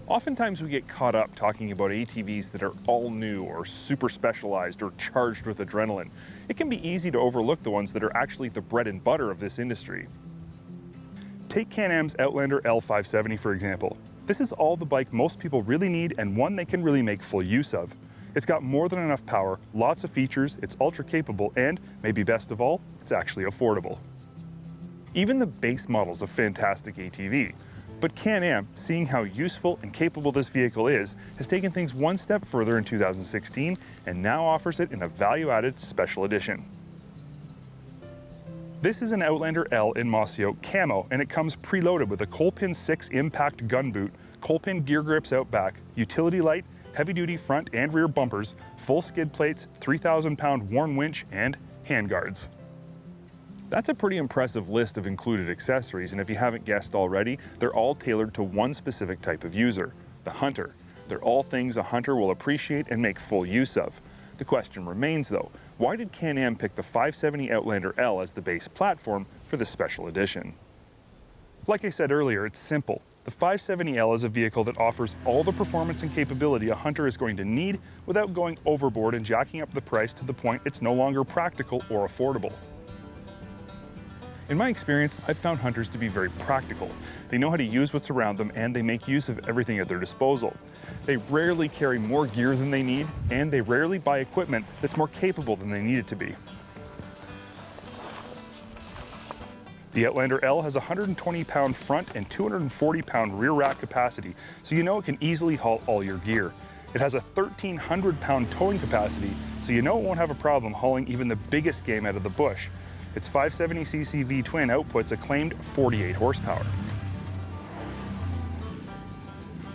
Oftentimes we get caught up talking about ATVs that are all new or super specialized or charged with adrenaline. It can be easy to overlook the ones that are actually the bread and butter of this industry. Take Can-Am's Outlander L570 for example. This is all the bike most people really need and one they can really make full use of. It's got more than enough power, lots of features, it's ultra capable, and, maybe best of all, it's actually affordable. Even the base model's a fantastic ATV. But Can-Am, seeing how useful and capable this vehicle is, has taken things one step further in 2016 and now offers it in a value-added special edition. This is an Outlander L in Mossy Oak camo, and it comes preloaded with a Colpin 6 impact gun boot, Colpin gear grips out back, utility light, heavy-duty front and rear bumpers, full skid plates, 3,000-pound worn winch, and handguards. That's a pretty impressive list of included accessories, and if you haven't guessed already, they're all tailored to one specific type of user, the hunter. They're all things a hunter will appreciate and make full use of. The question remains though, why did Can-Am pick the 570 Outlander L as the base platform for this special edition? Like I said earlier, it's simple. The 570L is a vehicle that offers all the performance and capability a hunter is going to need without going overboard and jacking up the price to the point it's no longer practical or affordable. In my experience, I've found hunters to be very practical. They know how to use what's around them and they make use of everything at their disposal. They rarely carry more gear than they need, and they rarely buy equipment that's more capable than they need it to be. The Outlander L has a 120-pound front and 240-pound rear rack capacity, so you know it can easily haul all your gear. It has a 1,300-pound towing capacity, so you know it won't have a problem hauling even the biggest game out of the bush. Its 570cc V-twin outputs a claimed 48 horsepower.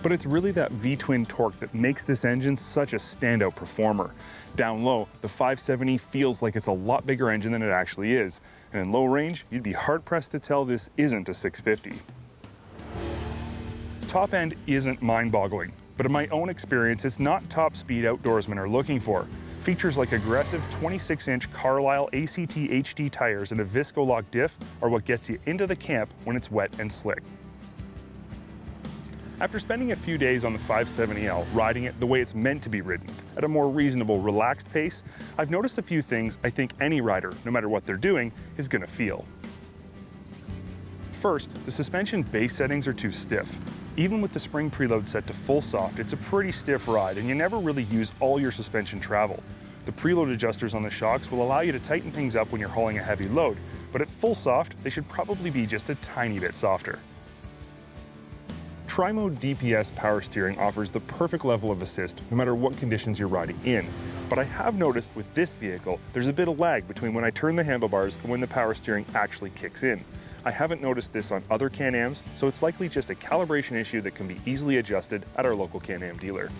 But it's really that V-twin torque that makes this engine such a standout performer. Down low, the 570 feels like it's a lot bigger engine than it actually is. And in low range, you'd be hard-pressed to tell this isn't a 650. Top end isn't mind-boggling, but in my own experience, it's not top speed outdoorsmen are looking for. Features like aggressive 26-inch Carlisle ACT HD tires and a Visco-Lock diff are what gets you into the camp when it's wet and slick. After spending a few days on the 570L, riding it the way it's meant to be ridden, at a more reasonable, relaxed pace, I've noticed a few things I think any rider, no matter what they're doing, is going to feel. First, the suspension base settings are too stiff. Even with the spring preload set to full soft, it's a pretty stiff ride and you never really use all your suspension travel. The preload adjusters on the shocks will allow you to tighten things up when you're hauling a heavy load, but at full soft, they should probably be just a tiny bit softer. Tri-Mode DPS power steering offers the perfect level of assist no matter what conditions you're riding in. But I have noticed with this vehicle, there's a bit of lag between when I turn the handlebars and when the power steering actually kicks in. I haven't noticed this on other Can-Ams, so it's likely just a calibration issue that can be easily adjusted at our local Can-Am dealer.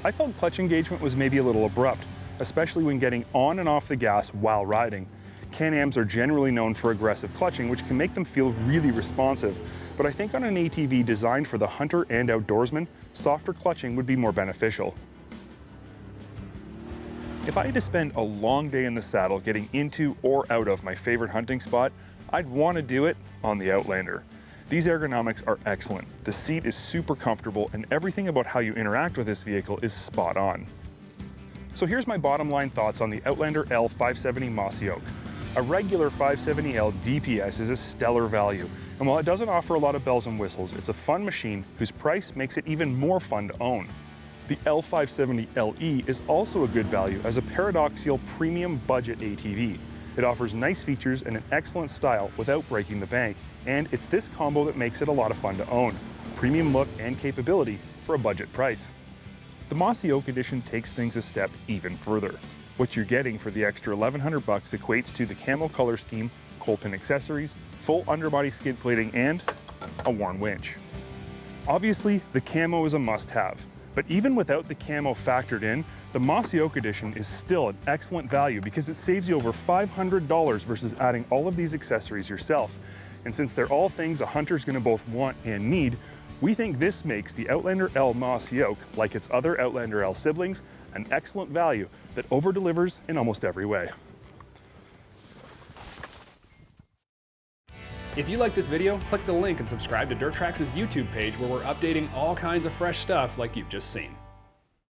I felt clutch engagement was maybe a little abrupt, especially when getting on and off the gas while riding. Can-Ams are generally known for aggressive clutching, which can make them feel really responsive, but I think on an ATV designed for the hunter and outdoorsman, softer clutching would be more beneficial. If I had to spend a long day in the saddle getting into or out of my favorite hunting spot, I'd want to do it on the Outlander. These ergonomics are excellent. The seat is super comfortable and everything about how you interact with this vehicle is spot on. So here's my bottom line thoughts on the Outlander L 570 Mossy Oak. A regular 570L DPS is a stellar value, and while it doesn't offer a lot of bells and whistles, it's a fun machine whose price makes it even more fun to own. The L570LE is also a good value as a paradoxical premium budget ATV. It offers nice features and an excellent style without breaking the bank, and it's this combo that makes it a lot of fun to own. Premium look and capability for a budget price. The Mossy Oak Edition takes things a step even further. What you're getting for the extra $1,100 equates to the camo color scheme, Colpin accessories, full underbody skid plating, and a worn winch. Obviously, the camo is a must-have. But even without the camo factored in, the Mossy Oak Edition is still an excellent value because it saves you over $500 versus adding all of these accessories yourself. And since they're all things a hunter's going to both want and need, we think this makes the Outlander L Mossy Oak, like its other Outlander L siblings, an excellent value that over-delivers in almost every way. If you like this video, click the link and subscribe to Dirt Trax' YouTube page where we're updating all kinds of fresh stuff like you've just seen.